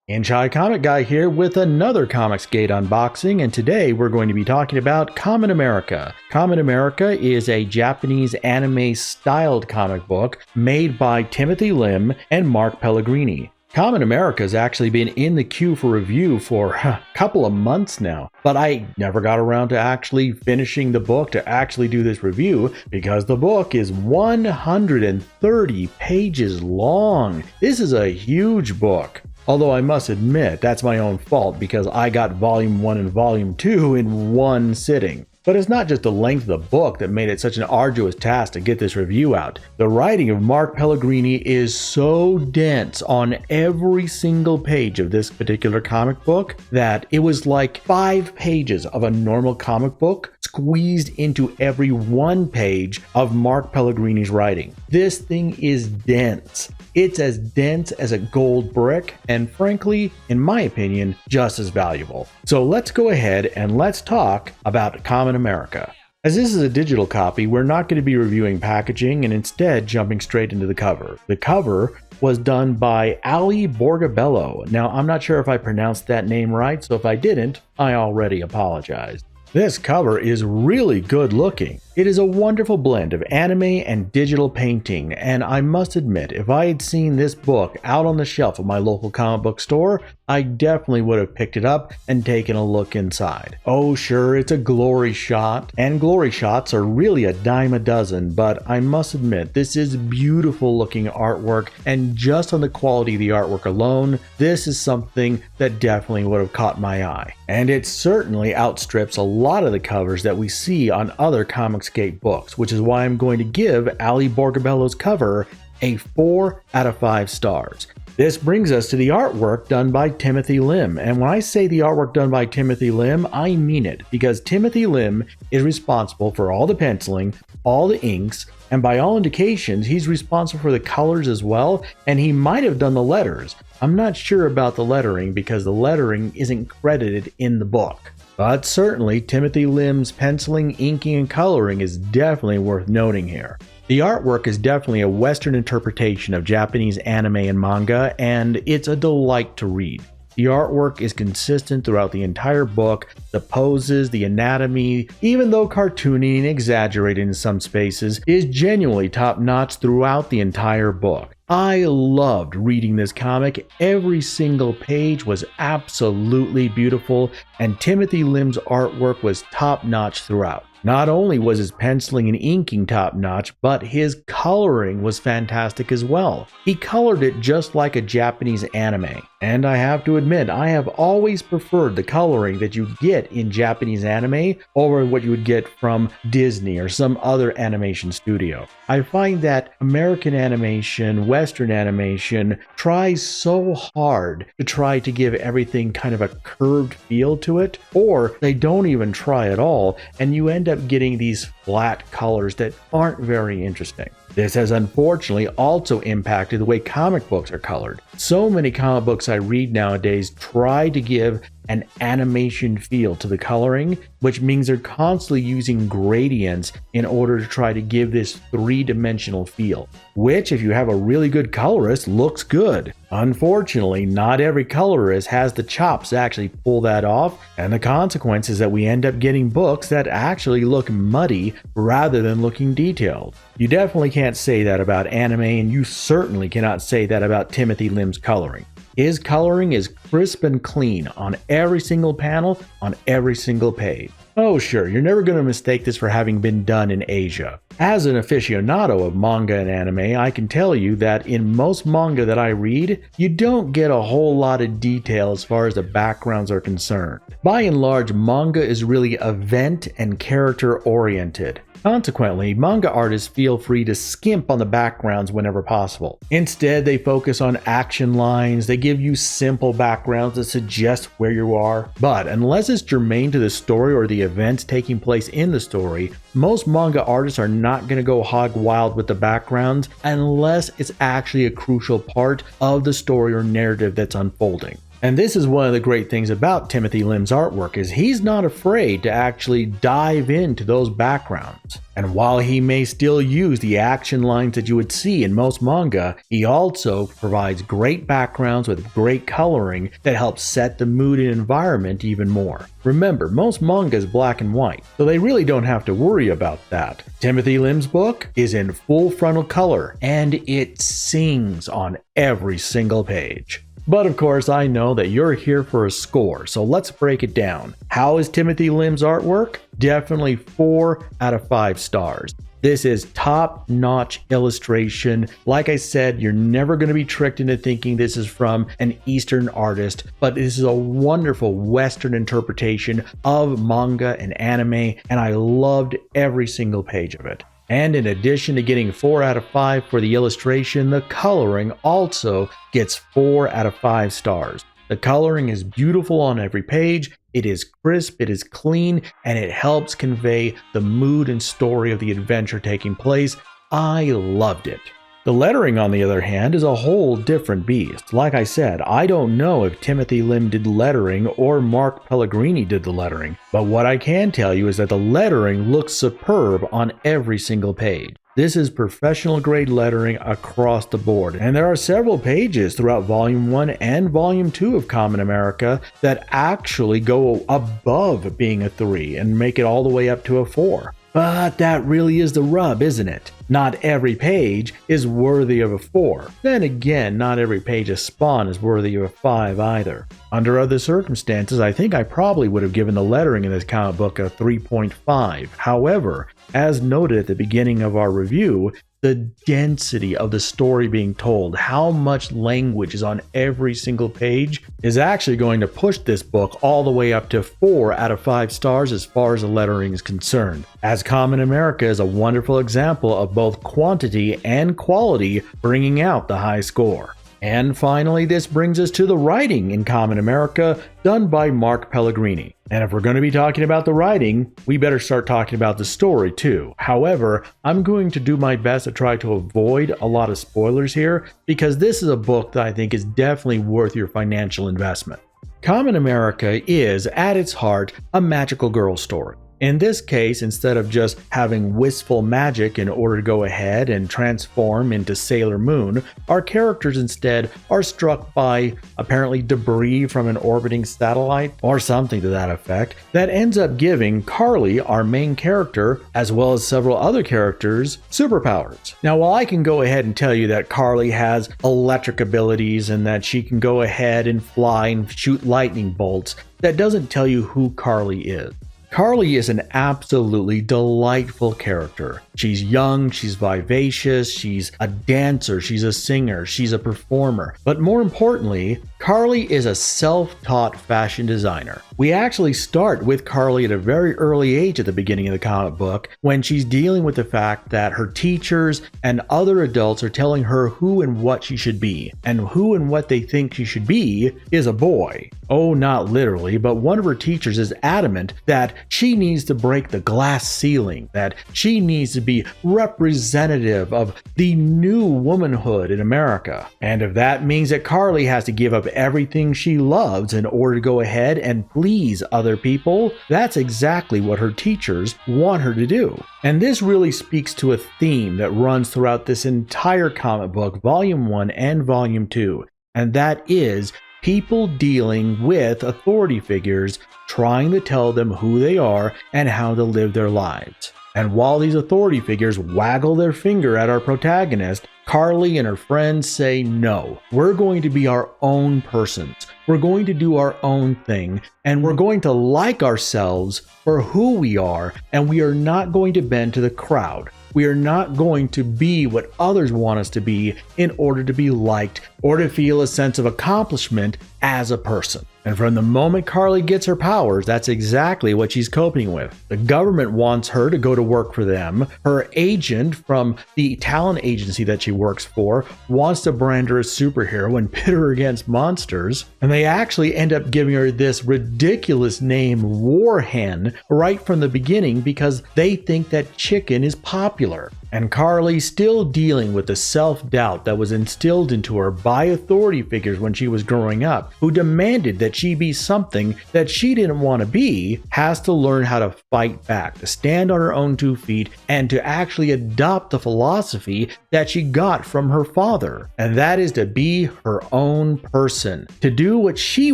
Inchai Comic Guy here with another Comics Gate unboxing, and today we're going to be talking about Kamen America. Kamen America is a Japanese anime-styled comic book made by Timothy Lim and Mark Pellegrini. Kamen America has actually been in the queue for review for a couple of months now, but I never got around to actually finishing the book to actually do this review because the book is 130 pages long. This is a huge book. Although I must admit, that's my own fault because I got Volume 1 and Volume 2 in one sitting. But it's not just the length of the book that made it such an arduous task to get this review out. The writing of Mark Pellegrini is so dense on every single page of this particular comic book that it was like 5 pages of a normal comic book squeezed into every one page of Mark Pellegrini's writing. This thing is dense. It's as dense as a gold brick, and frankly, in my opinion, just as valuable. So let's go ahead and let's talk about Kamen America. As this is a digital copy, we're not going to be reviewing packaging and instead jumping straight into the cover. The cover was done by Ali Borgabello. Now, I'm not sure if I pronounced that name right, so if I didn't, I already apologized. This cover is really good looking. It is a wonderful blend of anime and digital painting, and I must admit, if I had seen this book out on the shelf of my local comic book store, I definitely would have picked it up and taken a look inside. Oh sure, it's a glory shot, and glory shots are really a dime a dozen, but I must admit, this is beautiful looking artwork, and just on the quality of the artwork alone, this is something that definitely would have caught my eye. And it certainly outstrips a lot of the covers that we see on other Comics Gate books, which is why I'm going to give Ali Borgabello's cover a 4 out of 5 stars. This brings us to the artwork done by Timothy Lim, and when I say the artwork done by Timothy Lim, I mean it, because Timothy Lim is responsible for all the penciling, all the inks, and by all indications, he's responsible for the colors as well, and he might have done the letters. I'm not sure about the lettering because the lettering isn't credited in the book. But certainly, Timothy Lim's penciling, inking, and coloring is definitely worth noting here. The artwork is definitely a Western interpretation of Japanese anime and manga, and it's a delight to read. The artwork is consistent throughout the entire book, the poses, the anatomy, even though cartoony and exaggerated in some spaces, is genuinely top-notch throughout the entire book. I loved reading this comic. Every single page was absolutely beautiful, and Timothy Lim's artwork was top-notch throughout. Not only was his penciling and inking top-notch, but his coloring was fantastic as well. He colored it just like a Japanese anime. And I have to admit, I have always preferred the coloring that you get in Japanese anime over what you would get from Disney or some other animation studio. I find that American animation, Western animation, tries so hard to try to give everything kind of a curved feel to it, or they don't even try at all, and you end up getting these flat colors that aren't very interesting. This has unfortunately also impacted the way comic books are colored. So many comic books I read nowadays try to give an animation feel to the coloring, which means they're constantly using gradients in order to try to give this three-dimensional feel, which, if you have a really good colorist, looks good. Unfortunately, not every colorist has the chops to actually pull that off, and the consequence is that we end up getting books that actually look muddy rather than looking detailed. You definitely can't say that about anime, and you certainly cannot say that about Timothy Lim's coloring. His coloring is crisp and clean on every single panel, on every single page. Oh sure, you're never going to mistake this for having been done in Asia. As an aficionado of manga and anime, I can tell you that in most manga that I read, you don't get a whole lot of detail as far as the backgrounds are concerned. By and large, manga is really event and character oriented. Consequently, manga artists feel free to skimp on the backgrounds whenever possible. Instead, they focus on action lines, they give you simple backgrounds that suggest where you are. But unless it's germane to the story or the events taking place in the story, most manga artists are not going to go hog wild with the backgrounds unless it's actually a crucial part of the story or narrative that's unfolding. And this is one of the great things about Timothy Lim's artwork is he's not afraid to actually dive into those backgrounds. And while he may still use the action lines that you would see in most manga, he also provides great backgrounds with great coloring that helps set the mood and environment even more. Remember, most manga is black and white, so they really don't have to worry about that. Timothy Lim's book is in full frontal color, and it sings on every single page. But of course, I know that you're here for a score, so let's break it down. How is Timothy Lim's artwork? Definitely 4 out of 5 stars. This is top-notch illustration. Like I said, you're never going to be tricked into thinking this is from an Eastern artist, but this is a wonderful Western interpretation of manga and anime, and I loved every single page of it. And in addition to getting 4 out of 5 for the illustration, the coloring also gets 4 out of 5 stars. The coloring is beautiful on every page, it is crisp, it is clean, and it helps convey the mood and story of the adventure taking place. I loved it. The lettering, on the other hand, is a whole different beast. Like I said, I don't know if Timothy Lim did lettering or Mark Pellegrini did the lettering, but what I can tell you is that the lettering looks superb on every single page. This is professional grade lettering across the board, and there are several pages throughout Volume 1 and Volume 2 of Kamen America that actually go above being a 3 and make it all the way up to a 4. But that really is the rub, isn't it? Not every page is worthy of a 4. Then again, not every page of Spawn is worthy of a 5 either. Under other circumstances, I think I probably would have given the lettering in this comic book a 3.5. However, as noted at the beginning of our review, the density of the story being told, how much language is on every single page, is actually going to push this book all the way up to 4 out of 5 stars as far as the lettering is concerned. As Kamen America is a wonderful example of both quantity and quality bringing out the high score. And finally, this brings us to the writing in Kamen America, done by Mark Pellegrini. And if we're going to be talking about the writing, we better start talking about the story too. However, I'm going to do my best to try to avoid a lot of spoilers here, because this is a book that I think is definitely worth your financial investment. Kamen America is, at its heart, a magical girl story. In this case, instead of just having wistful magic in order to go ahead and transform into Sailor Moon, our characters instead are struck by apparently debris from an orbiting satellite or something to that effect that ends up giving Carly, our main character, as well as several other characters, superpowers. Now, while I can go ahead and tell you that Carly has electric abilities and that she can go ahead and fly and shoot lightning bolts, that doesn't tell you who Carly is. Carly is an absolutely delightful character. She's young, she's vivacious, she's a dancer, she's a singer, she's a performer. But more importantly, Carly is a self-taught fashion designer. We actually start with Carly at a very early age at the beginning of the comic book, when she's dealing with the fact that her teachers and other adults are telling her who and what she should be, and who and what they think she should be is a boy. Oh, not literally, but one of her teachers is adamant that she needs to break the glass ceiling, that she needs to be representative of the new womanhood in America. And if that means that Carly has to give up everything she loves in order to go ahead and please other people, that's exactly what her teachers want her to do. And this really speaks to a theme that runs throughout this entire comic book, Volume 1 and Volume 2, and that is people dealing with authority figures, trying to tell them who they are and how to live their lives. And while these authority figures waggle their finger at our protagonist, Carly and her friends say, no, we're going to be our own persons. We're going to do our own thing, and we're going to like ourselves for who we are, and we are not going to bend to the crowd. We are not going to be what others want us to be in order to be liked or to feel a sense of accomplishment as a person. And from the moment Carly gets her powers, that's exactly what she's coping with. The government wants her to go to work for them. Her agent from the talent agency that she works for wants to brand her as a superhero and pit her against monsters. And they actually end up giving her this ridiculous name, Warhen, right from the beginning because they think that chicken is popular. And Carly, still dealing with the self-doubt that was instilled into her by authority figures when she was growing up, who demanded that she be something that she didn't want to be, has to learn how to fight back, to stand on her own 2 feet, and to actually adopt the philosophy that she got from her father. And that is to be her own person, to do what she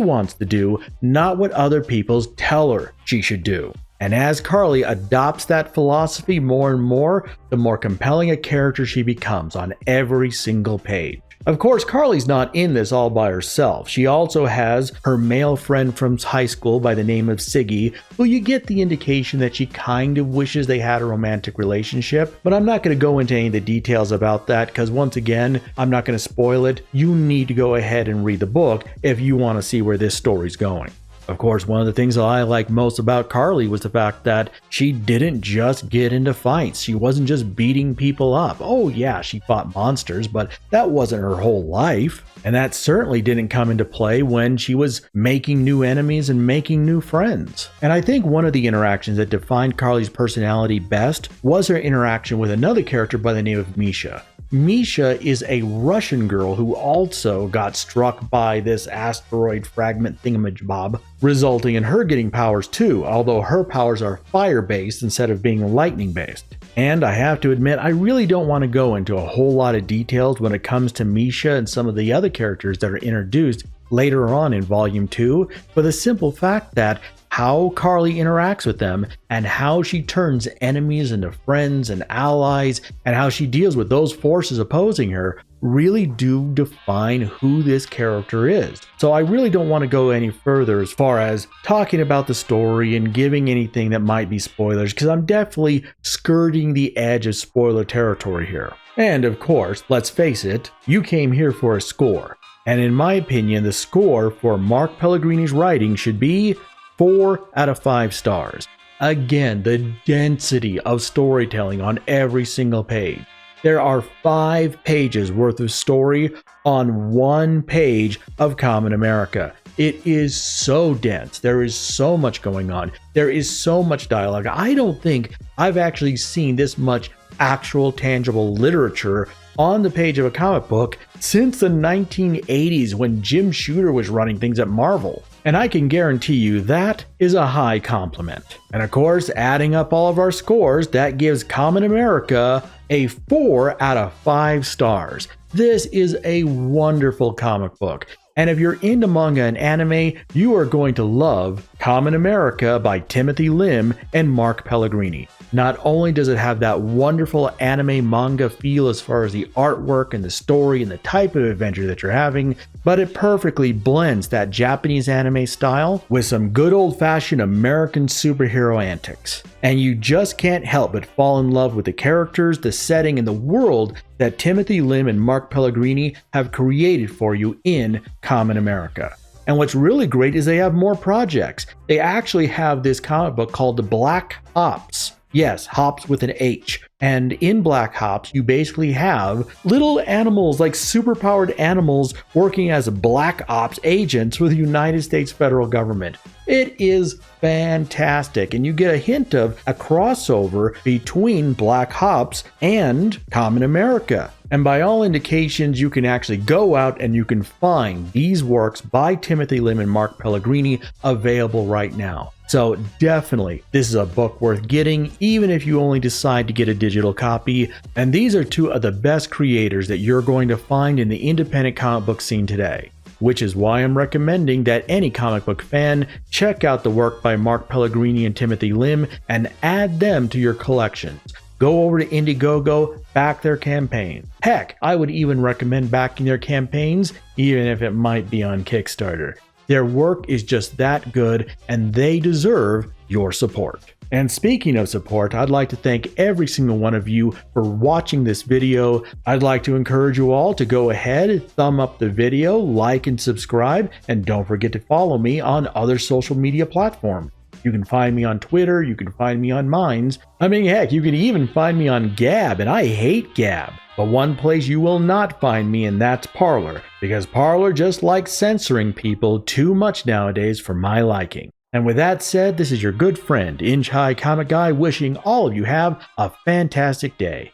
wants to do, not what other people tell her she should do. And as Carly adopts that philosophy more and more, the more compelling a character she becomes on every single page. Of course, Carly's not in this all by herself. She also has her male friend from high school by the name of Siggy, who you get the indication that she kind of wishes they had a romantic relationship. But I'm not going to go into any of the details about that because, once again, I'm not going to spoil it. You need to go ahead and read the book if you want to see where this story's going. Of course, one of the things that I like most about Carly was the fact that she didn't just get into fights. She wasn't just beating people up. Oh yeah, she fought monsters, but that wasn't her whole life. And that certainly didn't come into play when she was making new enemies and making new friends. And I think one of the interactions that defined Carly's personality best was her interaction with another character by the name of Misha. Misha is a Russian girl who also got struck by this asteroid fragment thingamabob, resulting in her getting powers too, although her powers are fire-based instead of being lightning-based. And I have to admit, I really don't want to go into a whole lot of details when it comes to Misha and some of the other characters that are introduced later on in Volume 2, for the simple fact that how Carly interacts with them and how she turns enemies into friends and allies and how she deals with those forces opposing her really do define who this character is. So I really don't want to go any further as far as talking about the story and giving anything that might be spoilers, because I'm definitely skirting the edge of spoiler territory here. And of course, let's face it, you came here for a score. And in my opinion, the score for Mark Pellegrini's writing should be 4 out of 5 stars. Again, the density of storytelling on every single page. There are 5 pages worth of story on 1 page of Kamen America. It is so dense. There is so much going on. There is so much dialogue. I don't think I've actually seen this much actual tangible literature on the page of a comic book since the 1980s when Jim Shooter was running things at Marvel. And I can guarantee you that is a high compliment. And of course, adding up all of our scores, that gives Kamen America a 4 out of 5 stars. This is a wonderful comic book. And if you're into manga and anime, you are going to love Kamen America by Timothy Lim and Mark Pellegrini. Not only does it have that wonderful anime manga feel as far as the artwork and the story and the type of adventure that you're having, but it perfectly blends that Japanese anime style with some good old-fashioned American superhero antics. And you just can't help but fall in love with the characters, the setting, and the world that Timothy Lim and Mark Pellegrini have created for you in Kamen America. And what's really great is they have more projects. They actually have this comic book called The Black Ops. Yes, hops with an H. And in Black Ops, you basically have little animals, like superpowered animals, working as Black Ops agents for the United States federal government. It is fantastic, and you get a hint of a crossover between Black Ops and Kamen America. And by all indications, you can actually go out and you can find these works by Timothy Lim and Mark Pellegrini available right now. So definitely, this is a book worth getting, even if you only decide to get a digital copy. And these are 2 of the best creators that you're going to find in the independent comic book scene today. Which is why I'm recommending that any comic book fan check out the work by Mark Pellegrini and Timothy Lim and add them to your collections. Go over to Indiegogo, back their campaign. Heck, I would even recommend backing their campaigns, even if it might be on Kickstarter. Their work is just that good, and they deserve your support. And speaking of support, I'd like to thank every single one of you for watching this video. I'd like to encourage you all to go ahead, thumb up the video, like and subscribe, and don't forget to follow me on other social media platforms. You can find me on Twitter, you can find me on Minds. I mean, heck, you can even find me on Gab, and I hate Gab. But one place you will not find me, and that's Parler, because Parler just likes censoring people too much nowadays for my liking. And with that said, this is your good friend, Inch High Comic Guy, wishing all of you have a fantastic day.